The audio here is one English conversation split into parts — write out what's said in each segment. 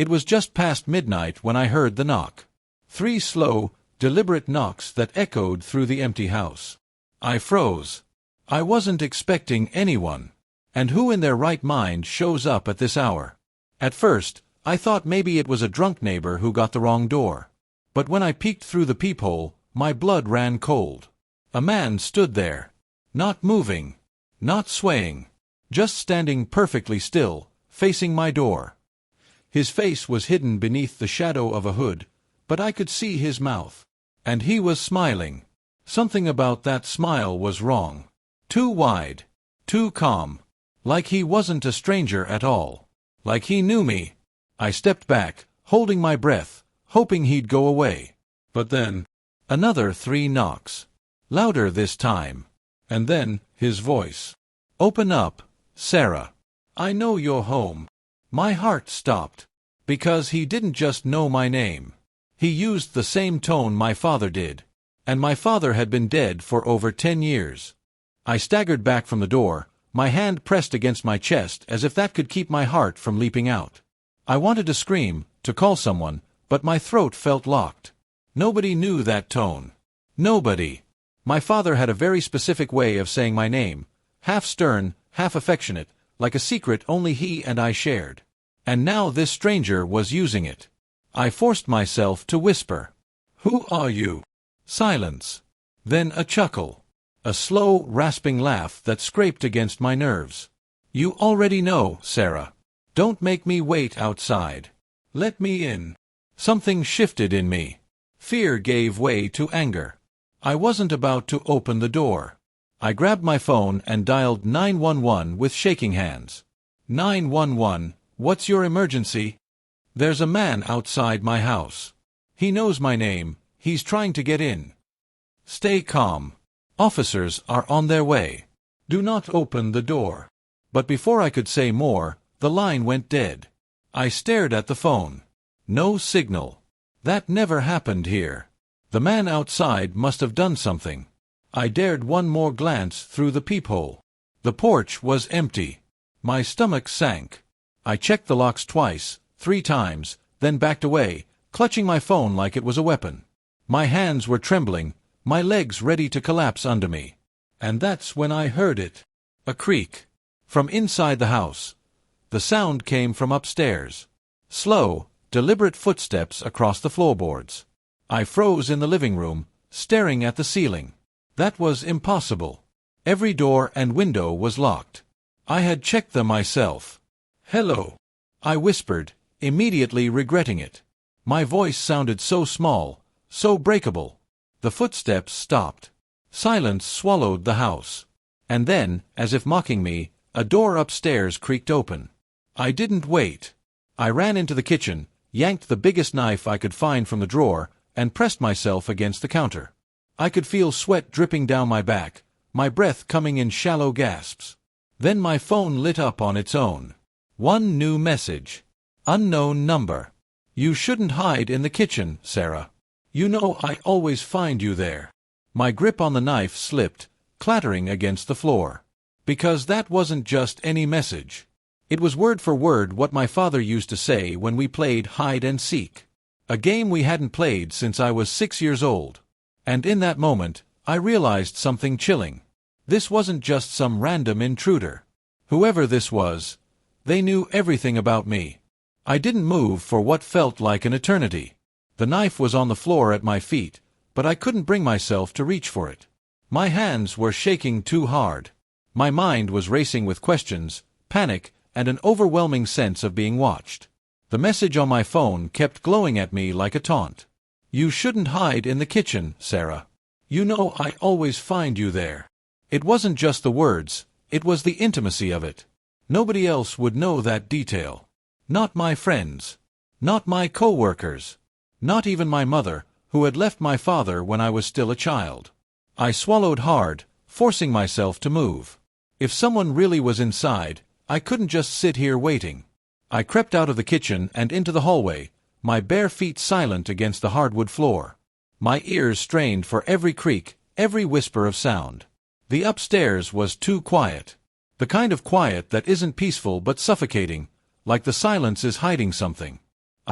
It was just past midnight when I heard the knock. 3 slow, deliberate knocks that echoed through the empty house. I froze. I wasn't expecting anyone. And who in their right mind shows up at this hour? At first, I thought maybe it was a drunk neighbor who got the wrong door. But when I peeked through the peephole, my blood ran cold. A man stood there. Not moving. Not swaying. Just standing perfectly still, facing my door. His face was hidden beneath the shadow of a hood, but I could see his mouth. And he was smiling. Something about that smile was wrong. Too wide. Too calm. Like he wasn't a stranger at all. Like he knew me. I stepped back, holding my breath, hoping he'd go away. But then, another 3 knocks. Louder this time. And then, his voice. "Open up, Sarah. I know you're home." My heart stopped. Because he didn't just know my name. He used the same tone my father did. And my father had been dead for over 10 years. I staggered back from the door, my hand pressed against my chest as if that could keep my heart from leaping out. I wanted to scream, to call someone, but my throat felt locked. Nobody knew that tone. Nobody. My father had a very specific way of saying my name, half stern, half affectionate, like a secret only he and I shared. And now this stranger was using it. I forced myself to whisper. "Who are you?" Silence. Then a chuckle. A slow, rasping laugh that scraped against my nerves. "You already know, Sarah. Don't make me wait outside. Let me in." Something shifted in me. Fear gave way to anger. I wasn't about to open the door. I grabbed my phone and dialed 911 with shaking hands. 911, what's your emergency? There's a man outside my house. He knows my name. He's trying to get in. Stay calm. Officers are on their way. Do not open the door. But before I could say more, the line went dead. I stared at the phone. No signal. That never happened here. The man outside must have done something. I dared one more glance through the peephole. The porch was empty. My stomach sank. I checked the locks twice, 3 times, then backed away, clutching my phone like it was a weapon. My hands were trembling, my legs ready to collapse under me. And that's when I heard it. A creak. From inside the house. The sound came from upstairs. Slow, deliberate footsteps across the floorboards. I froze in the living room, staring at the ceiling. That was impossible. Every door and window was locked. I had checked them myself. "Hello," I whispered, immediately regretting it. My voice sounded so small, so breakable. The footsteps stopped. Silence swallowed the house. And then, as if mocking me, a door upstairs creaked open. I didn't wait. I ran into the kitchen, yanked the biggest knife I could find from the drawer, and pressed myself against the counter. I could feel sweat dripping down my back, my breath coming in shallow gasps. Then my phone lit up on its own. One new message. Unknown number. "You shouldn't hide in the kitchen, Sarah. You know I always find you there." My grip on the knife slipped, clattering against the floor. Because that wasn't just any message. It was word for word what my father used to say when we played hide and seek. A game we hadn't played since I was 6 years old. And in that moment, I realized something chilling. This wasn't just some random intruder. Whoever this was, they knew everything about me. I didn't move for what felt like an eternity. The knife was on the floor at my feet, but I couldn't bring myself to reach for it. My hands were shaking too hard. My mind was racing with questions, panic, and an overwhelming sense of being watched. The message on my phone kept glowing at me like a taunt. "You shouldn't hide in the kitchen, Sarah. You know I always find you there." It wasn't just the words, it was the intimacy of it. Nobody else would know that detail. Not my friends. Not my co-workers. Not even my mother, who had left my father when I was still a child. I swallowed hard, forcing myself to move. If someone really was inside, I couldn't just sit here waiting. I crept out of the kitchen and into the hallway, my bare feet silent against the hardwood floor. My ears strained for every creak, every whisper of sound. The upstairs was too quiet. The kind of quiet that isn't peaceful but suffocating, like the silence is hiding something.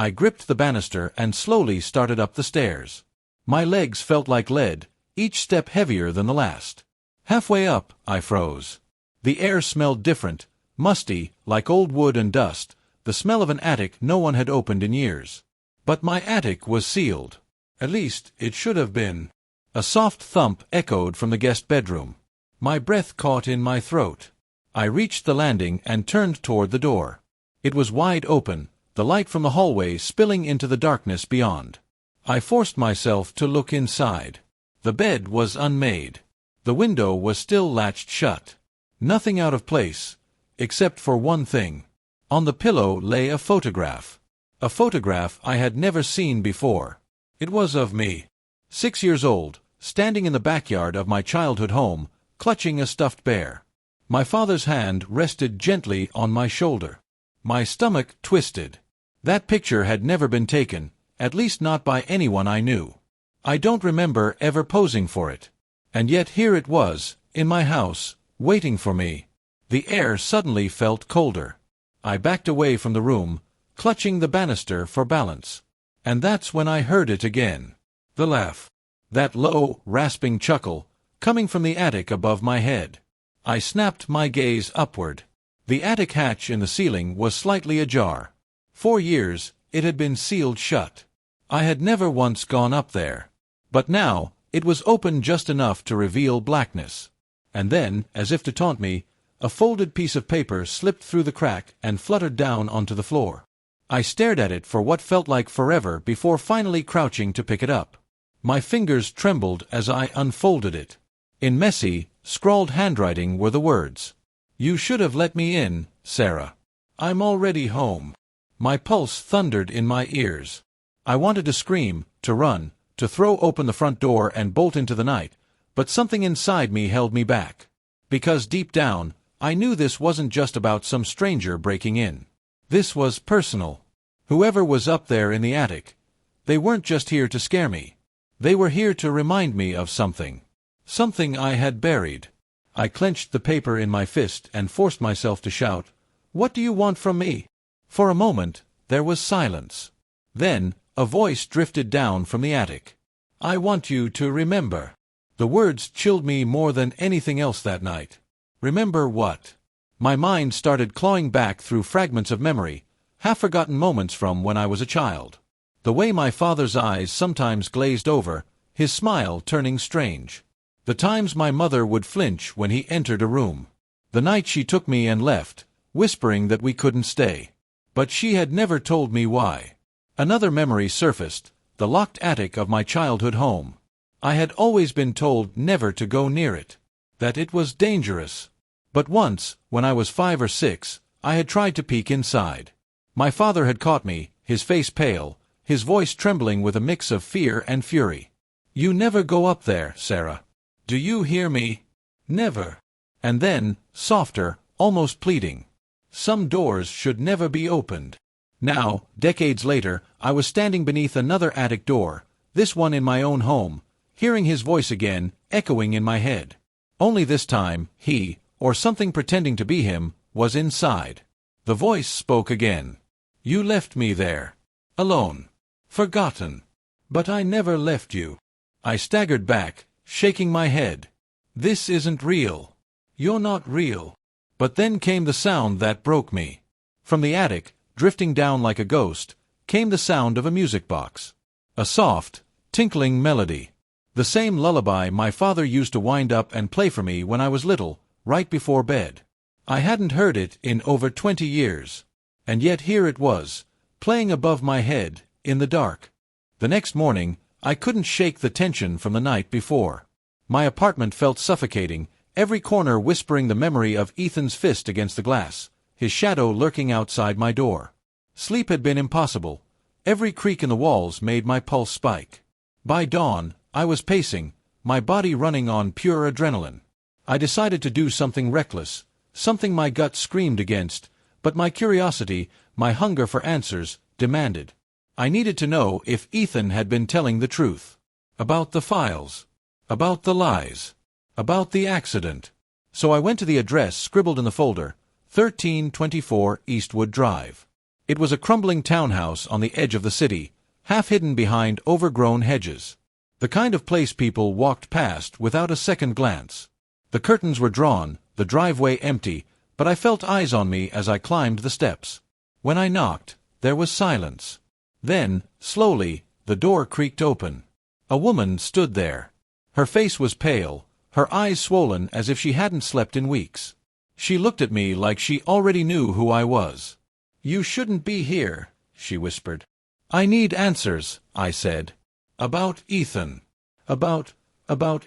I gripped the banister and slowly started up the stairs. My legs felt like lead, each step heavier than the last. Halfway up, I froze. The air smelled different, musty, like old wood and dust, the smell of an attic no one had opened in years. But my attic was sealed. At least, it should have been. A soft thump echoed from the guest bedroom. My breath caught in my throat. I reached the landing and turned toward the door. It was wide open, the light from the hallway spilling into the darkness beyond. I forced myself to look inside. The bed was unmade. The window was still latched shut. Nothing out of place, except for one thing. On the pillow lay a photograph. A photograph I had never seen before. It was of me, 6 years old, standing in the backyard of my childhood home, clutching a stuffed bear. My father's hand rested gently on my shoulder. My stomach twisted. That picture had never been taken, at least not by anyone I knew. I don't remember ever posing for it. And yet here it was, in my house, waiting for me. The air suddenly felt colder. I backed away from the room, clutching the banister for balance. And that's when I heard it again. The laugh. That low, rasping chuckle, coming from the attic above my head. I snapped my gaze upward. The attic hatch in the ceiling was slightly ajar. For years, it had been sealed shut. I had never once gone up there. But now, it was open just enough to reveal blackness. And then, as if to taunt me, a folded piece of paper slipped through the crack and fluttered down onto the floor. I stared at it for what felt like forever before finally crouching to pick it up. My fingers trembled as I unfolded it. In messy, scrawled handwriting were the words, "You should have let me in, Sarah. I'm already home." My pulse thundered in my ears. I wanted to scream, to run, to throw open the front door and bolt into the night, but something inside me held me back. Because deep down, I knew this wasn't just about some stranger breaking in. This was personal. Whoever was up there in the attic, they weren't just here to scare me. They were here to remind me of something. Something I had buried. I clenched the paper in my fist and forced myself to shout, "What do you want from me?" For a moment, there was silence. Then, a voice drifted down from the attic. "I want you to remember." The words chilled me more than anything else that night. Remember what? My mind started clawing back through fragments of memory, half-forgotten moments from when I was a child. The way my father's eyes sometimes glazed over, his smile turning strange. The times my mother would flinch when he entered a room. The night she took me and left, whispering that we couldn't stay. But she had never told me why. Another memory surfaced, the locked attic of my childhood home. I had always been told never to go near it, that it was dangerous. But once, when I was 5 or 6, I had tried to peek inside. My father had caught me, his face pale, his voice trembling with a mix of fear and fury. "You never go up there, Sarah. Do you hear me? Never." And then, softer, almost pleading, "Some doors should never be opened." Now, decades later, I was standing beneath another attic door, this one in my own home, hearing his voice again, echoing in my head. Only this time, he, or something pretending to be him, was inside. The voice spoke again. "You left me there. Alone. Forgotten. But I never left you." I staggered back, shaking my head. "This isn't real. You're not real." But then came the sound that broke me. From the attic, drifting down like a ghost, came the sound of a music box. A soft, tinkling melody. The same lullaby my father used to wind up and play for me when I was little, right before bed. I hadn't heard it in over 20 years. And yet here it was, playing above my head, in the dark. The next morning, I couldn't shake the tension from the night before. My apartment felt suffocating, every corner whispering the memory of Ethan's fist against the glass, his shadow lurking outside my door. Sleep had been impossible. Every creak in the walls made my pulse spike. By dawn, I was pacing, my body running on pure adrenaline. I decided to do something reckless, something my gut screamed against, but my curiosity, my hunger for answers, demanded. I needed to know if Ethan had been telling the truth. About the files. About the lies. About the accident. So I went to the address scribbled in the folder, 1324 Eastwood Drive. It was a crumbling townhouse on the edge of the city, half hidden behind overgrown hedges. The kind of place people walked past without a second glance. The curtains were drawn, the driveway empty, but I felt eyes on me as I climbed the steps. When I knocked, there was silence. Then, slowly, the door creaked open. A woman stood there. Her face was pale, her eyes swollen as if she hadn't slept in weeks. She looked at me like she already knew who I was. "You shouldn't be here," she whispered. "I need answers," I said. "About Ethan. About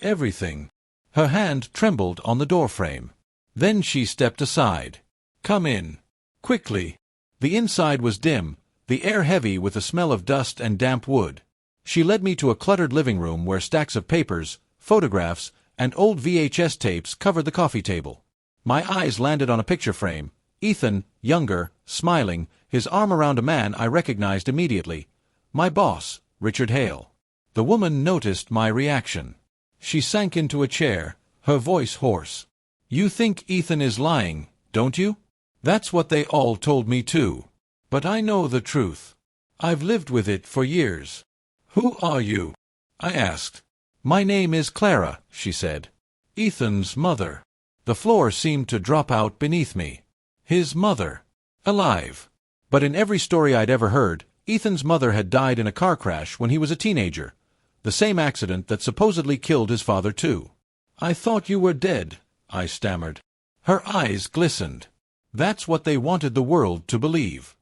everything." Her hand trembled on the doorframe. Then she stepped aside. "Come in. Quickly." The inside was dim, the air heavy with the smell of dust and damp wood. She led me to a cluttered living room where stacks of papers, photographs, and old VHS tapes covered the coffee table. My eyes landed on a picture frame. Ethan, younger, smiling, his arm around a man I recognized immediately. My boss, Richard Hale. The woman noticed my reaction. She sank into a chair, her voice hoarse. "You think Ethan is lying, don't you? That's what they all told me too. But I know the truth. I've lived with it for years." "Who are you?" I asked. "My name is Clara," she said. "Ethan's mother." The floor seemed to drop out beneath me. His mother. Alive. But in every story I'd ever heard, Ethan's mother had died in a car crash when he was a teenager. The same accident that supposedly killed his father too. "I thought you were dead," I stammered. Her eyes glistened. That's what they wanted the world to believe.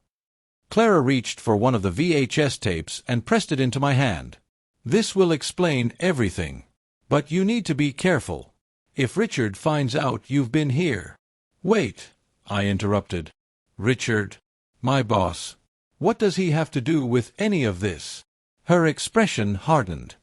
Clara reached for one of the VHS tapes and pressed it into my hand. "This will explain everything. But you need to be careful. If Richard finds out you've been here—" "Wait," I interrupted. "Richard? My boss. What does he have to do with any of this?" Her expression hardened.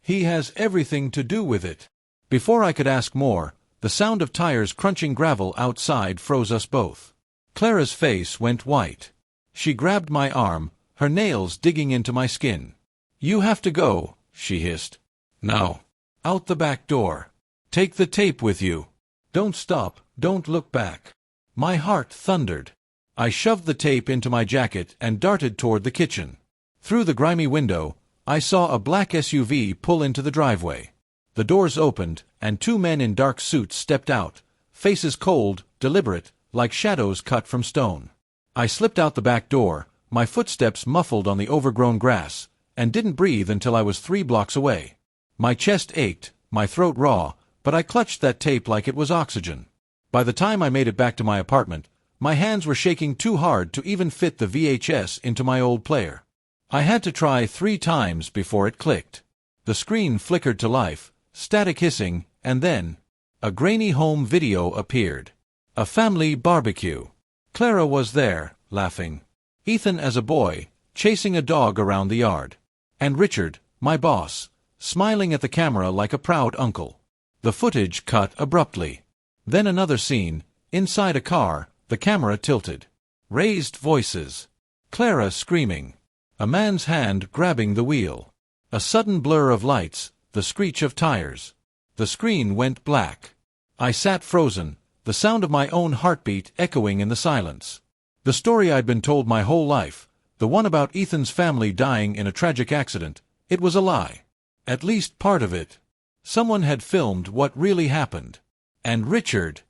"He has everything to do with it." Before I could ask more, the sound of tires crunching gravel outside froze us both. Clara's face went white. She grabbed my arm, her nails digging into my skin. "You have to go," she hissed. "Now. Out the back door. Take the tape with you. Don't stop, don't look back." My heart thundered. I shoved the tape into my jacket and darted toward the kitchen. Through the grimy window, I saw a black SUV pull into the driveway. The doors opened, and two men in dark suits stepped out, faces cold, deliberate, like shadows cut from stone. I slipped out the back door, my footsteps muffled on the overgrown grass, and didn't breathe until I was 3 blocks away. My chest ached, my throat raw, but I clutched that tape like it was oxygen. By the time I made it back to my apartment, my hands were shaking too hard to even fit the VHS into my old player. I had to try 3 times before it clicked. The screen flickered to life, static hissing, and then a grainy home video appeared. A family barbecue. Clara was there, laughing. Ethan as a boy, chasing a dog around the yard. And Richard, my boss, smiling at the camera like a proud uncle. The footage cut abruptly. Then another scene, inside a car, the camera tilted. Raised voices. Clara screaming. A man's hand grabbing the wheel. A sudden blur of lights, the screech of tires. The screen went black. I sat frozen, the sound of my own heartbeat echoing in the silence. The story I'd been told my whole life, the one about Ethan's family dying in a tragic accident, it was a lie. At least part of it. Someone had filmed what really happened. And Richard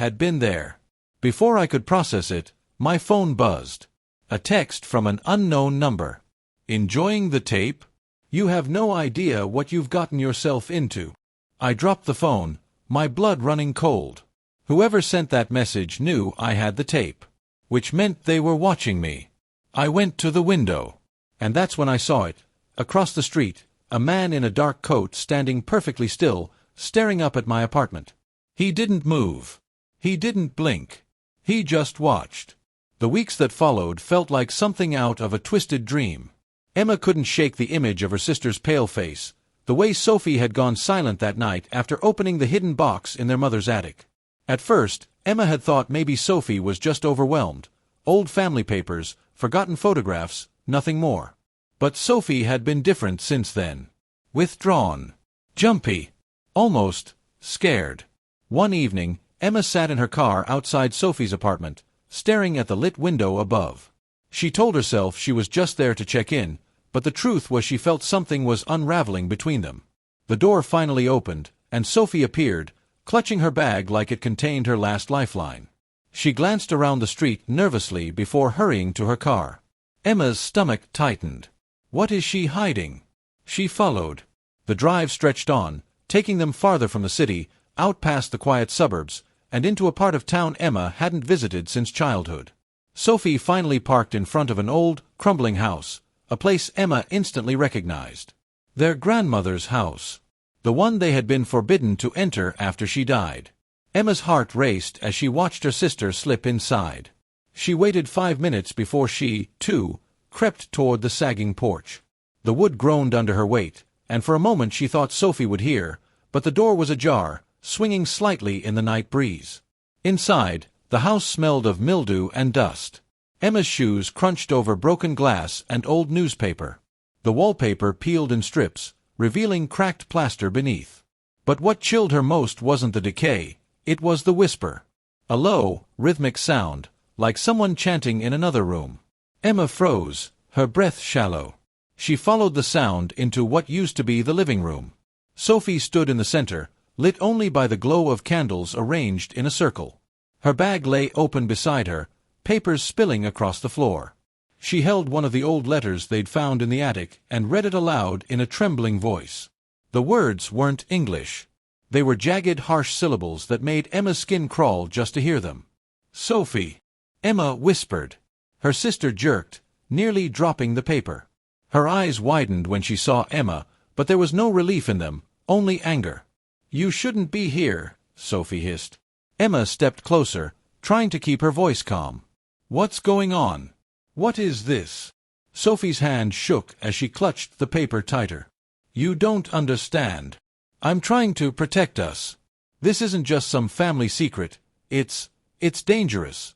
had been there. Before I could process it, my phone buzzed. A text from an unknown number. "Enjoying the tape? You have no idea what you've gotten yourself into." I dropped the phone, my blood running cold. Whoever sent that message knew I had the tape. Which meant they were watching me. I went to the window. And that's when I saw it. Across the street, a man in a dark coat standing perfectly still, staring up at my apartment. He didn't move. He didn't blink. He just watched. The weeks that followed felt like something out of a twisted dream. Emma couldn't shake the image of her sister's pale face, the way Sophie had gone silent that night after opening the hidden box in their mother's attic. At first, Emma had thought maybe Sophie was just overwhelmed. Old family papers, forgotten photographs, nothing more. But Sophie had been different since then. Withdrawn. Jumpy. Almost scared. One evening, Emma sat in her car outside Sophie's apartment, staring at the lit window above. She told herself she was just there to check in, but the truth was she felt something was unraveling between them. The door finally opened, and Sophie appeared, clutching her bag like it contained her last lifeline. She glanced around the street nervously before hurrying to her car. Emma's stomach tightened. What is she hiding? She followed. The drive stretched on, taking them farther from the city, out past the quiet suburbs, and into a part of town Emma hadn't visited since childhood. Sophie finally parked in front of an old, crumbling house, a place Emma instantly recognized. Their grandmother's house. The one they had been forbidden to enter after she died. Emma's heart raced as she watched her sister slip inside. She waited 5 minutes before she, too, crept toward the sagging porch. The wood groaned under her weight, and for a moment she thought Sophie would hear, but the door was ajar, swinging slightly in the night breeze. Inside, the house smelled of mildew and dust. Emma's shoes crunched over broken glass and old newspaper. The wallpaper peeled in strips, revealing cracked plaster beneath. But what chilled her most wasn't the decay, it was the whisper. A low, rhythmic sound, like someone chanting in another room. Emma froze, her breath shallow. She followed the sound into what used to be the living room. Sophie stood in the center, lit only by the glow of candles arranged in a circle. Her bag lay open beside her, papers spilling across the floor. She held one of the old letters they'd found in the attic and read it aloud in a trembling voice. The words weren't English. They were jagged, harsh syllables that made Emma's skin crawl just to hear them. "Sophie," Emma whispered. Her sister jerked, nearly dropping the paper. Her eyes widened when she saw Emma, but there was no relief in them, only anger. "You shouldn't be here," Sophie hissed. Emma stepped closer, trying to keep her voice calm. "What's going on? What is this?" Sophie's hand shook as she clutched the paper tighter. "You don't understand. I'm trying to protect us. This isn't just some family secret. It's dangerous."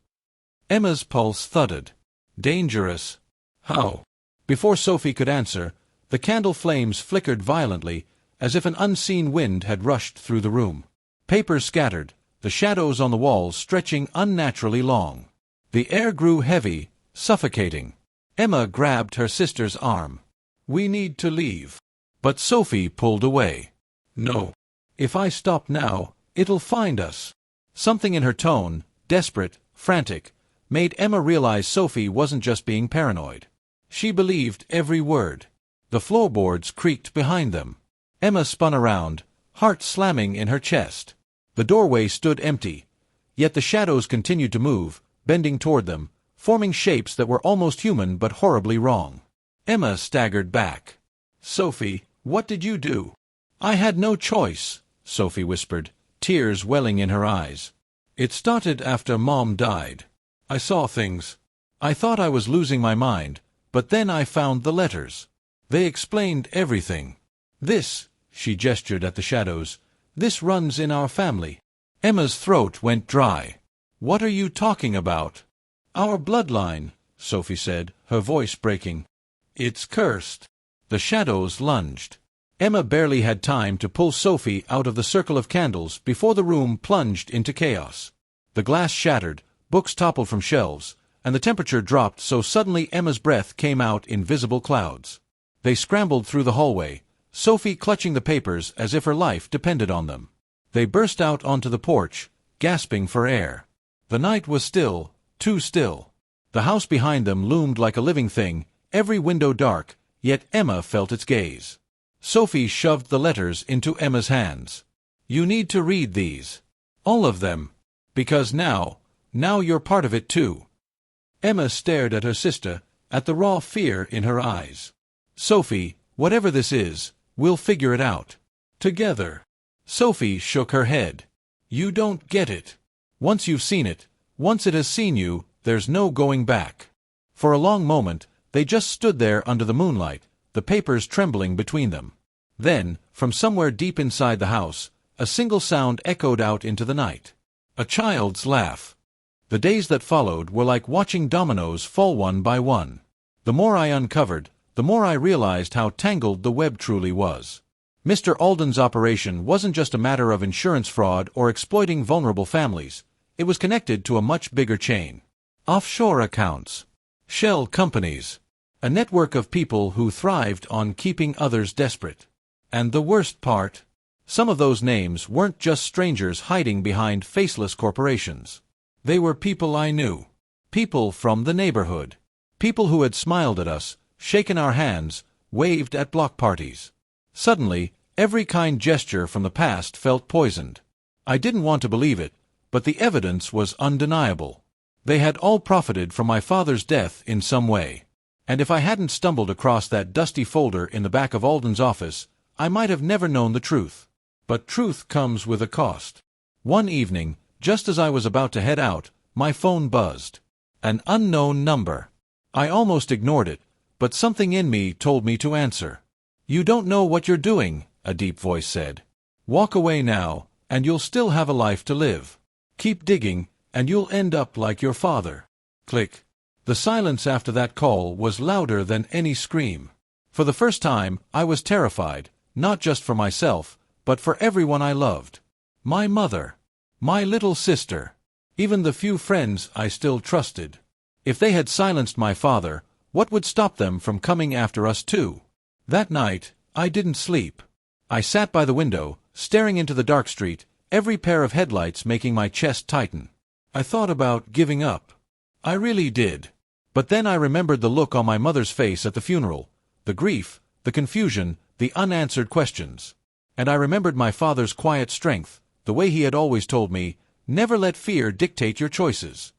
Emma's pulse thudded. "Dangerous? How?" Before Sophie could answer, the candle flames flickered violently, as if an unseen wind had rushed through the room. Papers scattered, the shadows on the walls stretching unnaturally long. The air grew heavy, suffocating. Emma grabbed her sister's arm. "We need to leave." But Sophie pulled away. "No. If I stop now, it'll find us." Something in her tone, desperate, frantic, made Emma realize Sophie wasn't just being paranoid. She believed every word. The floorboards creaked behind them. Emma spun around, heart slamming in her chest. The doorway stood empty, yet the shadows continued to move, bending toward them, forming shapes that were almost human but horribly wrong. Emma staggered back. "Sophie, what did you do?" "I had no choice," Sophie whispered, tears welling in her eyes. "It started after Mom died. I saw things. I thought I was losing my mind, but then I found the letters. They explained everything. This," she gestured at the shadows, "this runs in our family." Emma's throat went dry. "What are you talking about?" "Our bloodline," Sophie said, her voice breaking. "It's cursed." The shadows lunged. Emma barely had time to pull Sophie out of the circle of candles before the room plunged into chaos. The glass shattered, books toppled from shelves, and the temperature dropped so suddenly Emma's breath came out in visible clouds. They scrambled through the hallway, Sophie clutching the papers as if her life depended on them. They burst out onto the porch, gasping for air. The night was still, too still. The house behind them loomed like a living thing, every window dark, yet Emma felt its gaze. Sophie shoved the letters into Emma's hands. "You need to read these. All of them. Because now you're part of it too." Emma stared at her sister, at the raw fear in her eyes. "Sophie, whatever this is, we'll figure it out. Together." Sophie shook her head. "You don't get it. Once you've seen it, once it has seen you, there's no going back." For a long moment, they just stood there under the moonlight, the papers trembling between them. Then, from somewhere deep inside the house, a single sound echoed out into the night. A child's laugh. The days that followed were like watching dominoes fall one by one. The more I uncovered, the more I realized how tangled the web truly was. Mr. Alden's operation wasn't just a matter of insurance fraud or exploiting vulnerable families. It was connected to a much bigger chain. Offshore accounts. Shell companies. A network of people who thrived on keeping others desperate. And the worst part? Some of those names weren't just strangers hiding behind faceless corporations. They were people I knew. People from the neighborhood. People who had smiled at us, shaken our hands, waved at block parties. Suddenly, every kind gesture from the past felt poisoned. I didn't want to believe it, but the evidence was undeniable. They had all profited from my father's death in some way. And if I hadn't stumbled across that dusty folder in the back of Alden's office, I might have never known the truth. But truth comes with a cost. One evening, just as I was about to head out, my phone buzzed. An unknown number. I almost ignored it, but something in me told me to answer. "You don't know what you're doing," a deep voice said. "Walk away now, and you'll still have a life to live. Keep digging, and you'll end up like your father." Click. The silence after that call was louder than any scream. For the first time, I was terrified, not just for myself, but for everyone I loved. My mother. My little sister. Even the few friends I still trusted. If they had silenced my father, what would stop them from coming after us too? That night, I didn't sleep. I sat by the window, staring into the dark street, every pair of headlights making my chest tighten. I thought about giving up. I really did. But then I remembered the look on my mother's face at the funeral, the grief, the confusion, the unanswered questions. And I remembered my father's quiet strength, the way he had always told me, "Never let fear dictate your choices."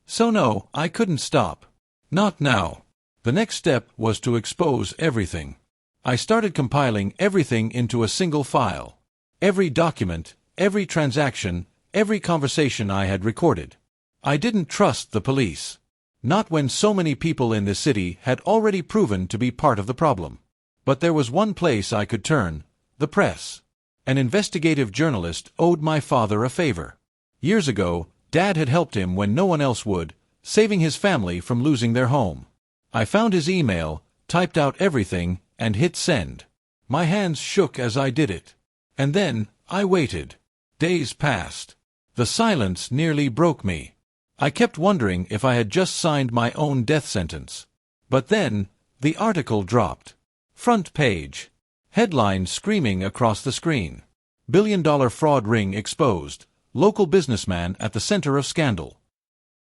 So no, I couldn't stop. Not now. The next step was to expose everything. I started compiling everything into a single file. Every document, every transaction, every conversation I had recorded. I didn't trust the police. Not when so many people in this city had already proven to be part of the problem. But there was one place I could turn, the press. An investigative journalist owed my father a favor. Years ago, Dad had helped him when no one else would, saving his family from losing their home. I found his email, typed out everything, and hit send. My hands shook as I did it. And then, I waited. Days passed. The silence nearly broke me. I kept wondering if I had just signed my own death sentence. But then, the article dropped. Front page. Headline screaming across the screen. Billion-dollar fraud ring exposed. Local businessman at the center of scandal.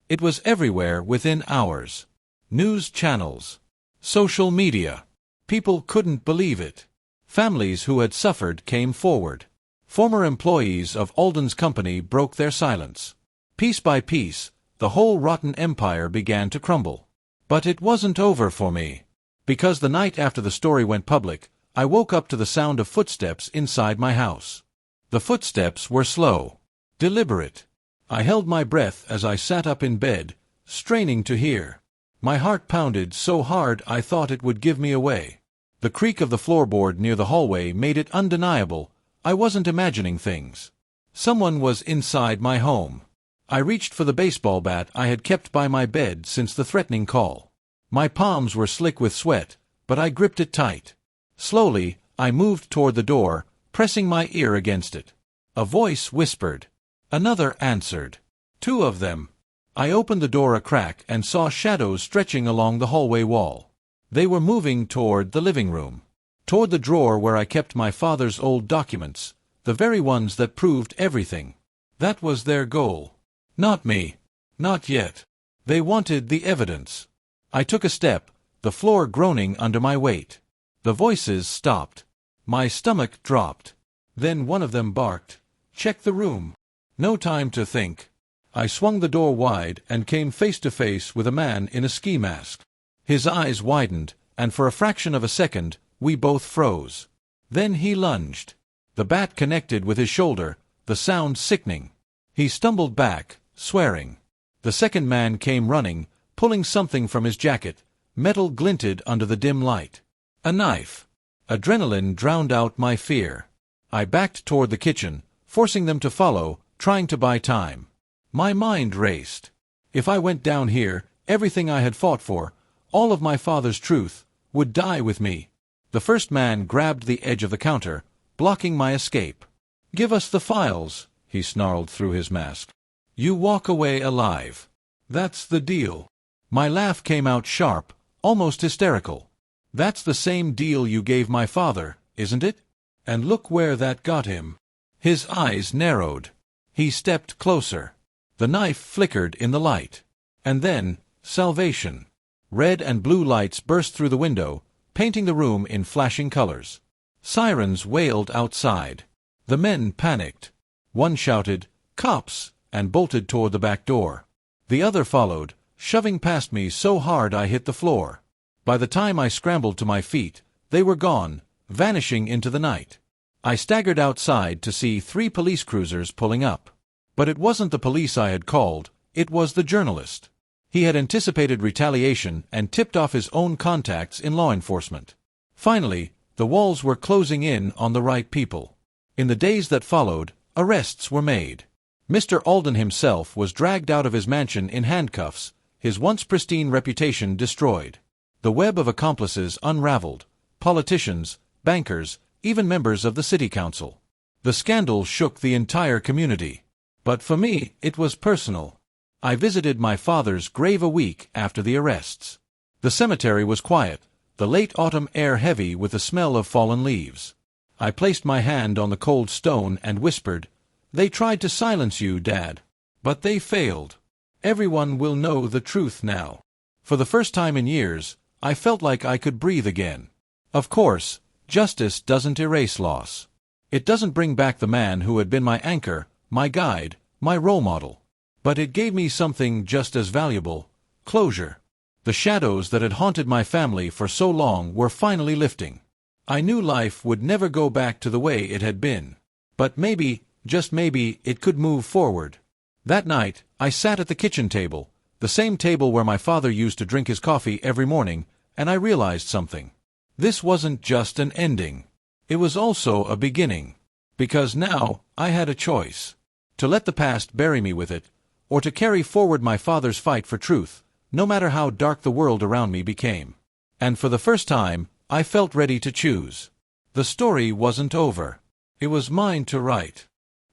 It was everywhere within hours. News channels. Social media. People couldn't believe it. Families who had suffered came forward. Former employees of Alden's company broke their silence. Piece by piece, the whole rotten empire began to crumble. But it wasn't over for me. Because the night after the story went public, I woke up to the sound of footsteps inside my house. The footsteps were slow, deliberate. I held my breath as I sat up in bed, straining to hear. My heart pounded so hard I thought it would give me away. The creak of the floorboard near the hallway made it undeniable. I wasn't imagining things. Someone was inside my home. I reached for the baseball bat I had kept by my bed since the threatening call. My palms were slick with sweat, but I gripped it tight. Slowly, I moved toward the door, pressing my ear against it. A voice whispered. Another answered. Two of them. I opened the door a crack and saw shadows stretching along the hallway wall. They were moving toward the living room. Toward the drawer where I kept my father's old documents, the very ones that proved everything. That was their goal. Not me. Not yet. They wanted the evidence. I took a step, the floor groaning under my weight. The voices stopped. My stomach dropped. Then one of them barked, "Check the room." No time to think. I swung the door wide and came face to face with a man in a ski mask. His eyes widened, and for a fraction of a second, we both froze. Then he lunged. The bat connected with his shoulder, the sound sickening. He stumbled back, swearing. The second man came running, pulling something from his jacket. Metal glinted under the dim light. A knife. Adrenaline drowned out my fear. I backed toward the kitchen, forcing them to follow, trying to buy time. My mind raced. If I went down here, everything I had fought for, all of my father's truth, would die with me. The first man grabbed the edge of the counter, blocking my escape. "Give us the files," he snarled through his mask. "You walk away alive. That's the deal." My laugh came out sharp, almost hysterical. "That's the same deal you gave my father, isn't it? And look where that got him." His eyes narrowed. He stepped closer. The knife flickered in the light. And then, salvation. Red and blue lights burst through the window, painting the room in flashing colors. Sirens wailed outside. The men panicked. One shouted, "Cops!" and bolted toward the back door. The other followed, shoving past me so hard I hit the floor. By the time I scrambled to my feet, they were gone, vanishing into the night. I staggered outside to see 3 police cruisers pulling up. But it wasn't the police I had called, it was the journalist. He had anticipated retaliation and tipped off his own contacts in law enforcement. Finally, the walls were closing in on the right people. In the days that followed, arrests were made. Mr. Alden himself was dragged out of his mansion in handcuffs, his once pristine reputation destroyed. The web of accomplices unraveled: politicians, bankers, even members of the city council. The scandal shook the entire community. But for me, it was personal. I visited my father's grave a week after the arrests. The cemetery was quiet, the late autumn air heavy with the smell of fallen leaves. I placed my hand on the cold stone and whispered, "They tried to silence you, Dad. But they failed. Everyone will know the truth now." For the first time in years, I felt like I could breathe again. Of course, justice doesn't erase loss. It doesn't bring back the man who had been my anchor, my guide, my role model. But it gave me something just as valuable: closure. The shadows that had haunted my family for so long were finally lifting. I knew life would never go back to the way it had been. But maybe, just maybe, it could move forward. That night, I sat at the kitchen table, the same table where my father used to drink his coffee every morning, and I realized something. This wasn't just an ending. It was also a beginning. Because now, I had a choice. To let the past bury me with it, or to carry forward my father's fight for truth, no matter how dark the world around me became. And for the first time, I felt ready to choose. The story wasn't over. It was mine to write.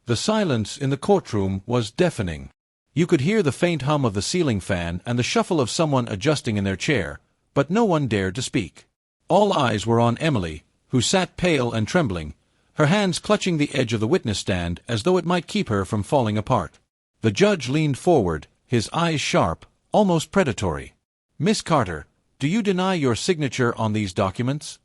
The silence in the courtroom was deafening. You could hear the faint hum of the ceiling fan and the shuffle of someone adjusting in their chair, but no one dared to speak. All eyes were on Emily, who sat pale and trembling, her hands clutching the edge of the witness stand as though it might keep her from falling apart. The judge leaned forward, his eyes sharp, almost predatory. "Miss Carter, do you deny your signature on these documents?"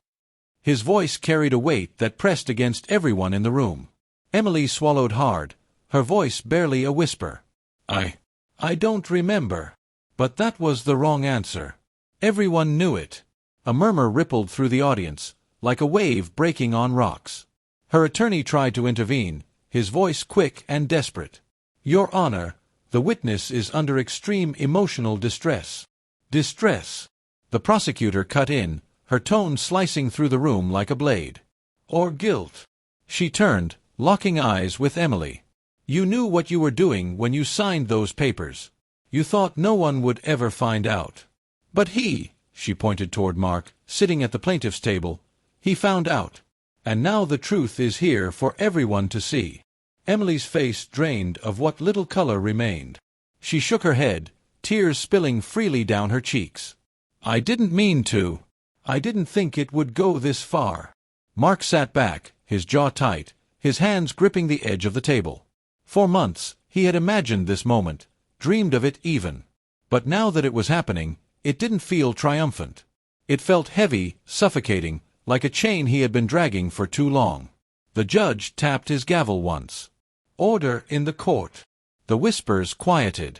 His voice carried a weight that pressed against everyone in the room. Emily swallowed hard, her voice barely a whisper. I don't remember." But that was the wrong answer. Everyone knew it. A murmur rippled through the audience, like a wave breaking on rocks. Her attorney tried to intervene, his voice quick and desperate. "Your Honor, the witness is under extreme emotional distress." Distress. The prosecutor cut in, her tone slicing through the room like a blade. "Or guilt." She turned, locking eyes with Emily. "You knew what you were doing when you signed those papers. You thought no one would ever find out. But she pointed toward Mark, sitting at the plaintiff's table, "he found out. And now the truth is here for everyone to see." Emily's face drained of what little color remained. She shook her head, tears spilling freely down her cheeks. "I didn't mean to. I didn't think it would go this far." Mark sat back, his jaw tight, his hands gripping the edge of the table. For months, he had imagined this moment, dreamed of it even. But now that it was happening, it didn't feel triumphant. It felt heavy, suffocating, like a chain he had been dragging for too long. The judge tapped his gavel once. "Order in the court." The whispers quieted.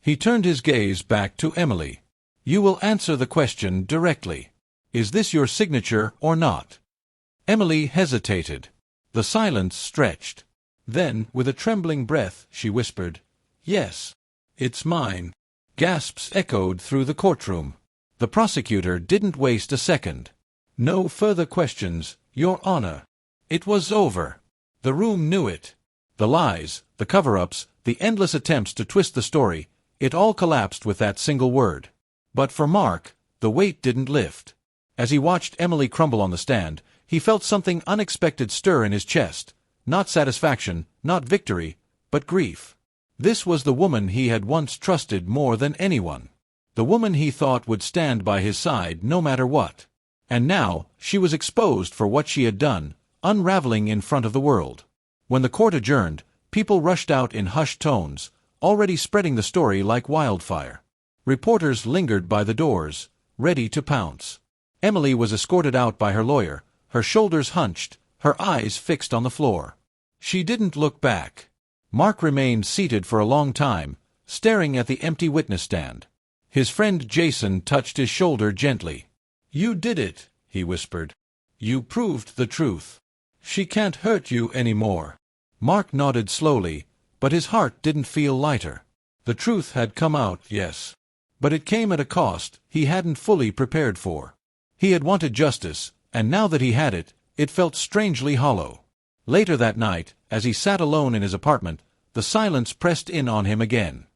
He turned his gaze back to Emily. "You will answer the question directly. Is this your signature or not?" Emily hesitated. The silence stretched. Then, with a trembling breath, she whispered, "Yes, it's mine." Gasps echoed through the courtroom. The prosecutor didn't waste a second. "No further questions, Your Honor." It was over. The room knew it. The lies, the cover-ups, the endless attempts to twist the story, it all collapsed with that single word. But for Mark, the weight didn't lift. As he watched Emily crumble on the stand, he felt something unexpected stir in his chest. Not satisfaction, not victory, but grief. This was the woman he had once trusted more than anyone. The woman he thought would stand by his side no matter what. And now, she was exposed for what she had done, unraveling in front of the world. When the court adjourned, people rushed out in hushed tones, already spreading the story like wildfire. Reporters lingered by the doors, ready to pounce. Emily was escorted out by her lawyer, her shoulders hunched, her eyes fixed on the floor. She didn't look back. Mark remained seated for a long time, staring at the empty witness stand. His friend Jason touched his shoulder gently. "You did it," he whispered. "You proved the truth. She can't hurt you anymore." Mark nodded slowly, but his heart didn't feel lighter. The truth had come out, yes. But it came at a cost he hadn't fully prepared for. He had wanted justice, and now that he had it, it felt strangely hollow. Later that night, as he sat alone in his apartment, the silence pressed in on him again.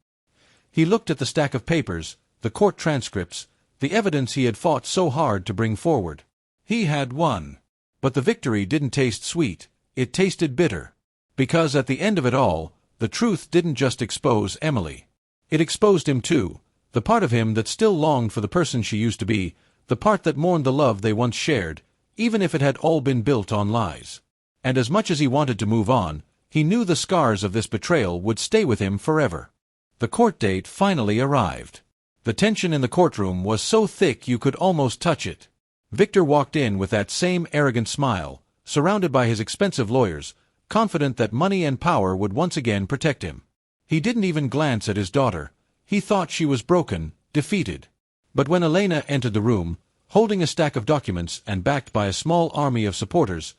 He looked at the stack of papers, the court transcripts, the evidence he had fought so hard to bring forward. He had won. But the victory didn't taste sweet, it tasted bitter. Because at the end of it all, the truth didn't just expose Emily. It exposed him too, the part of him that still longed for the person she used to be, the part that mourned the love they once shared, even if it had all been built on lies. And as much as he wanted to move on, he knew the scars of this betrayal would stay with him forever. The court date finally arrived. The tension in the courtroom was so thick you could almost touch it. Victor walked in with that same arrogant smile, surrounded by his expensive lawyers, confident that money and power would once again protect him. He didn't even glance at his daughter. He thought she was broken, defeated. But when Elena entered the room, holding a stack of documents and backed by a small army of supporters,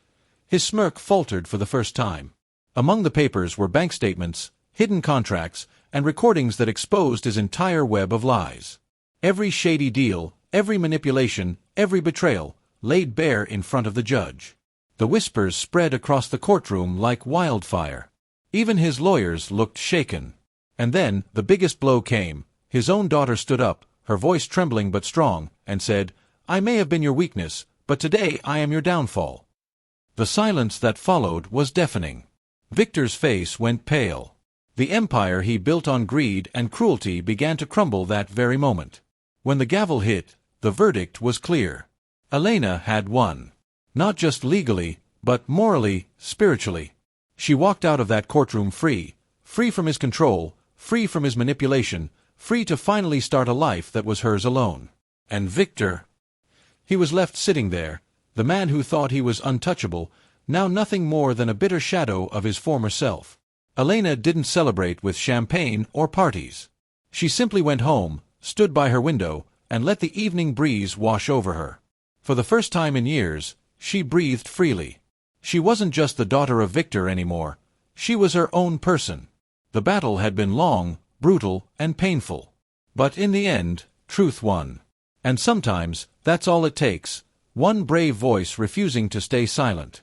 his smirk faltered for the first time. Among the papers were bank statements, hidden contracts, and recordings that exposed his entire web of lies. Every shady deal, every manipulation, every betrayal, laid bare in front of the judge. The whispers spread across the courtroom like wildfire. Even his lawyers looked shaken. And then, the biggest blow came. His own daughter stood up, her voice trembling but strong, and said, "I may have been your weakness, but today I am your downfall." The silence that followed was deafening. Victor's face went pale. The empire he built on greed and cruelty began to crumble that very moment. When the gavel hit, the verdict was clear. Elena had won. Not just legally, but morally, spiritually. She walked out of that courtroom free, free from his control, free from his manipulation, free to finally start a life that was hers alone. And Victor? He was left sitting there, the man who thought he was untouchable, now nothing more than a bitter shadow of his former self. Elena didn't celebrate with champagne or parties. She simply went home, stood by her window, and let the evening breeze wash over her. For the first time in years, she breathed freely. She wasn't just the daughter of Victor anymore. She was her own person. The battle had been long, brutal, and painful. But in the end, truth won. And sometimes, that's all it takes, one brave voice refusing to stay silent.